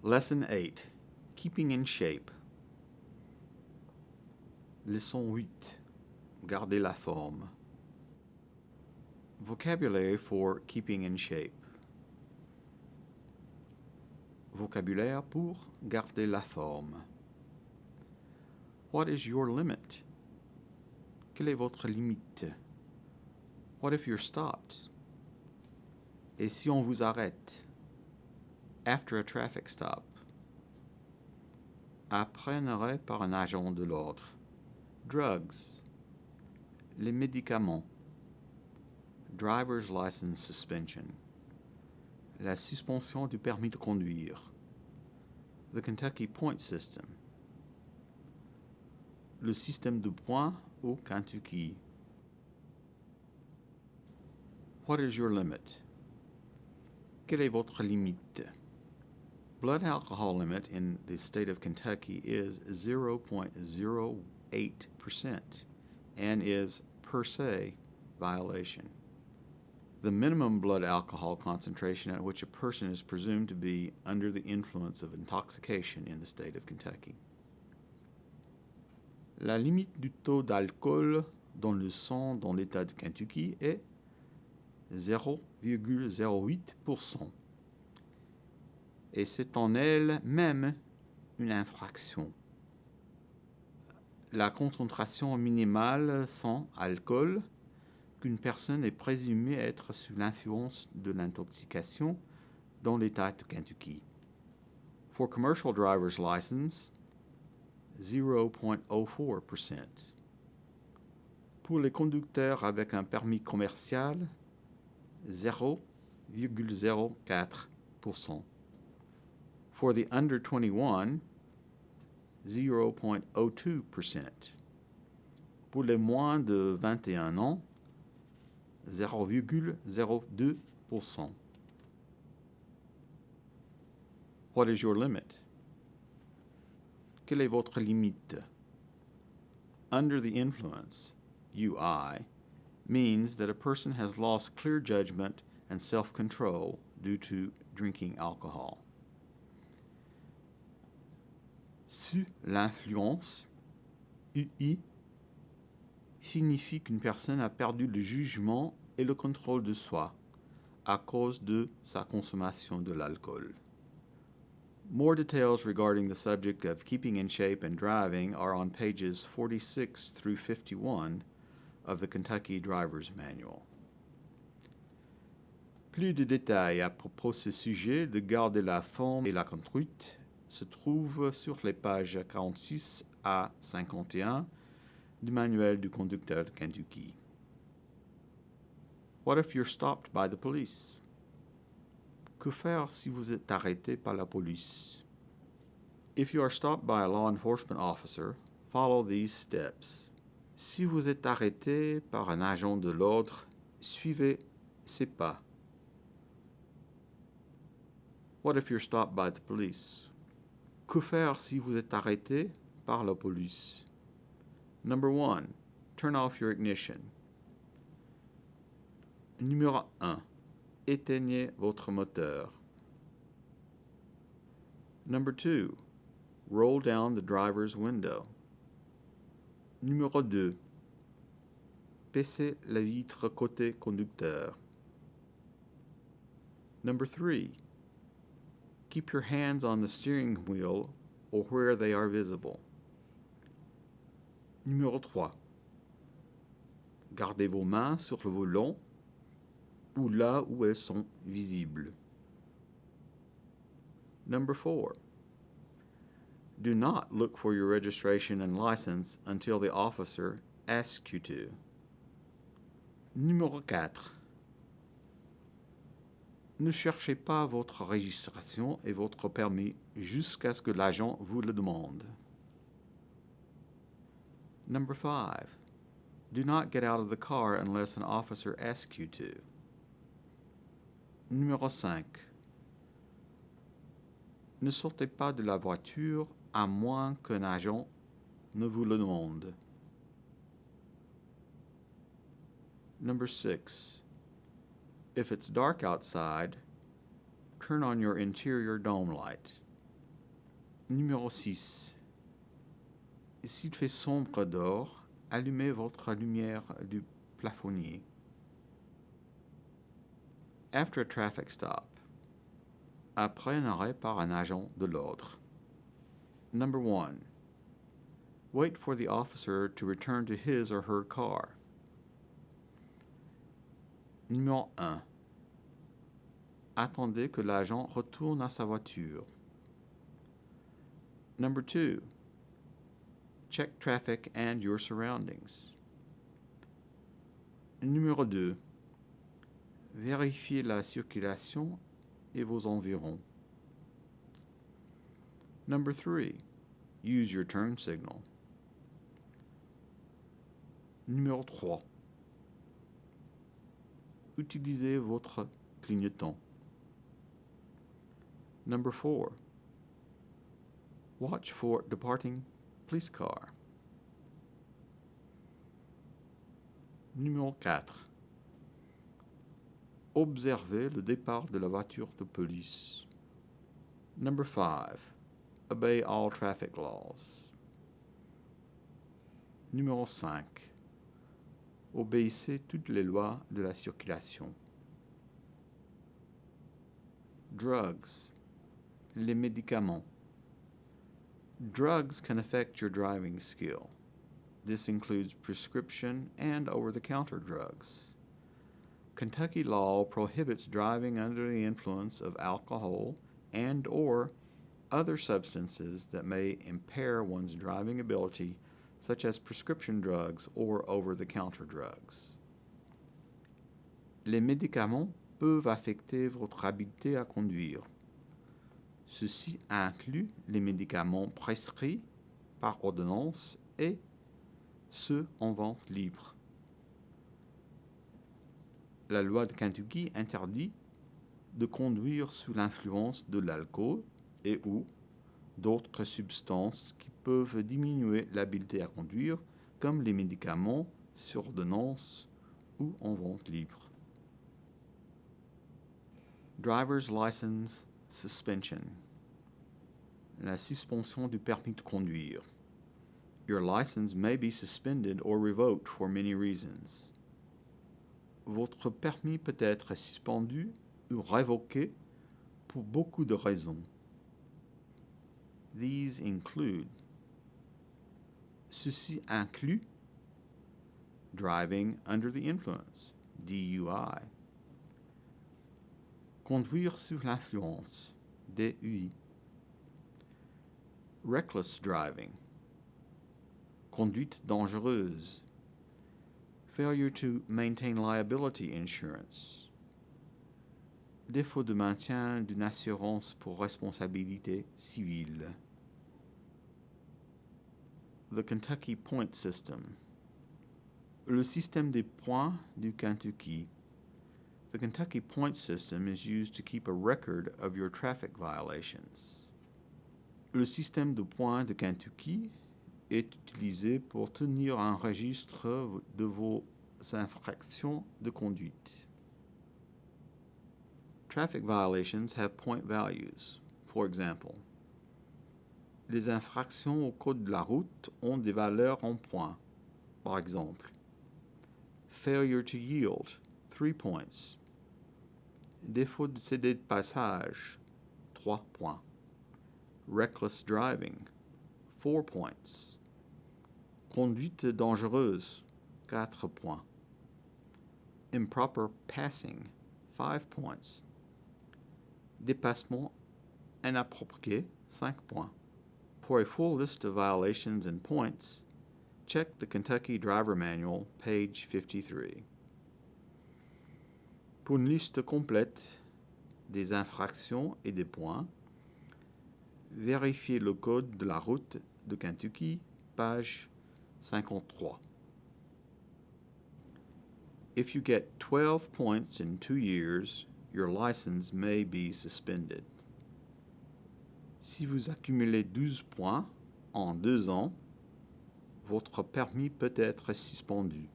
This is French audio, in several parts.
Lesson 8. Keeping in shape. Leçon 8. Garder la forme. Vocabulary for keeping in shape. Vocabulaire pour garder la forme. What is your limit? Quelle est votre limite? What if you're stopped? Et si on vous arrête? After a traffic stop. Après un arrêt par un agent de l'ordre. Drugs. Les médicaments. Driver's license suspension. La suspension du permis de conduire. The Kentucky point system. Le système de points au Kentucky. What is your limit? Quelle est votre limite? Blood alcohol limit in the state of Kentucky is 0.08% and is per se violation. The minimum blood alcohol concentration at which a person is presumed to be under the influence of intoxication in the state of Kentucky. La limite du taux d'alcool dans le sang dans l'État de Kentucky est 0,08%. Et c'est en elle-même une infraction. La concentration minimale sans alcool qu'une personne est présumée être sous l'influence de l'intoxication dans l'État de Kentucky. For commercial driver's license, 0.04%. Pour les conducteurs avec un permis commercial, 0,04%. For the under 21, 0.02%. Pour les moins de 21 ans, 0,02%. What is your limit? Quelle est votre limite? Under the influence, UI, means that a person has lost clear judgment and self-control due to drinking alcohol. Sous l'influence, UI, signifie qu'une personne a perdu le jugement et le contrôle de soi à cause de sa consommation de l'alcool. More details regarding the subject of keeping in shape and driving are on pages 46 through 51 of the Kentucky Driver's Manual. Plus de détails à propos de ce sujet de garder la forme et la conduite se trouvent sur les pages 46 à 51 du manuel du conducteur de Kentucky. What if you're stopped by the police? Que faire si vous êtes arrêté par la police? If you are stopped by a law enforcement officer, follow these steps. Si vous êtes arrêté par un agent de l'ordre, suivez ces pas. What if you're stopped by the police? Que faire si vous êtes arrêté par la police? Number 1. Turn off your ignition. Numéro 1. Éteignez votre moteur. Number 2. Roll down the driver's window. Numéro 2. Baissez la vitre côté conducteur. Number 3. Keep your hands on the steering wheel or where they are visible. Numéro 3. Gardez vos mains sur le volant ou là où elles sont visibles. Number 4. Do not look for your registration and license until the officer asks you to. Numéro 4. Ne cherchez pas votre registration et votre permis jusqu'à ce que l'agent vous le demande. Number 5. Do not get out of the car unless an officer asks you to. Numéro 5. Ne sortez pas de la voiture à moins qu'un agent ne vous le demande. Number 6. If it's dark outside, turn on your interior dome light. Numéro 6. S'il fait sombre dehors, allumez votre lumière du plafonnier. After a traffic stop. Après un arrêt par un agent de l'ordre. Number 1. Wait for the officer to return to his or her car. Numéro 1. Attendez que l'agent retourne à sa voiture. Number 2. Check traffic and your surroundings. Numéro 2. Vérifiez la circulation et vos environs. Number 3. Use your turn signal. Numéro 3. Utilisez votre clignotant. Number 4. Watch for departing police car. Numéro 4. Observez le départ de la voiture de police. Number 5. Obey all traffic laws. Numéro 5. Obéissez toutes les lois de la circulation. Drugs. Les médicaments. Drugs can affect your driving skill. This includes prescription and over-the-counter drugs. Kentucky law prohibits driving under the influence of alcohol and or other substances that may impair one's driving ability, such as prescription drugs or over-the-counter drugs. Les médicaments peuvent affecter votre habileté à conduire. Ceci inclut les médicaments prescrits par ordonnance et ceux en vente libre. La loi de Kentucky interdit de conduire sous l'influence de l'alcool et ou d'autres substances qui peuvent diminuer l'habileté à conduire, comme les médicaments sur ordonnance ou en vente libre. Driver's license suspension. La suspension du permis de conduire. Your license may be suspended or revoked for many reasons. Votre permis peut être suspendu ou révoqué pour beaucoup de raisons. These include. Ceci inclut driving under the influence, DUI. Conduire sous l'influence, DUI. Reckless driving. Conduite dangereuse. Failure to maintain liability insurance. Défaut de maintien d'une assurance pour responsabilité civile. The Kentucky Point System. Le système des points du Kentucky. The Kentucky Point System is used to keep a record of your traffic violations. Le système de points de Kentucky est utilisé pour tenir un registre de vos infractions de conduite. Traffic violations have point values. For example, les infractions au code de la route ont des valeurs en points. Par exemple, failure to yield, 3 points. Défaut de céder de passage, 3 points. Reckless driving, 4 points. Conduite dangereuse, 4 points. Improper passing, 5 points. Dépassement inapproprié, 5 points. For a full list of violations and points, check the Kentucky Driver Manual, page 53. Pour une liste complète des infractions et des points, vérifiez le code de la route de Kentucky, page 53. If you get 12 points in 2 years, your license may be suspended. Si vous accumulez 12 points en 2 ans, votre permis peut être suspendu.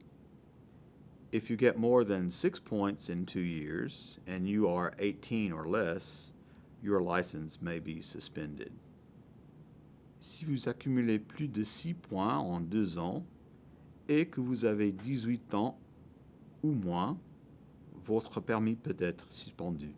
If you get more than 6 points in 2 years and you are 18 or less, your license may be suspended. Si vous accumulez plus de 6 points en 2 ans et que vous avez 18 ans ou moins, votre permis peut être suspendu.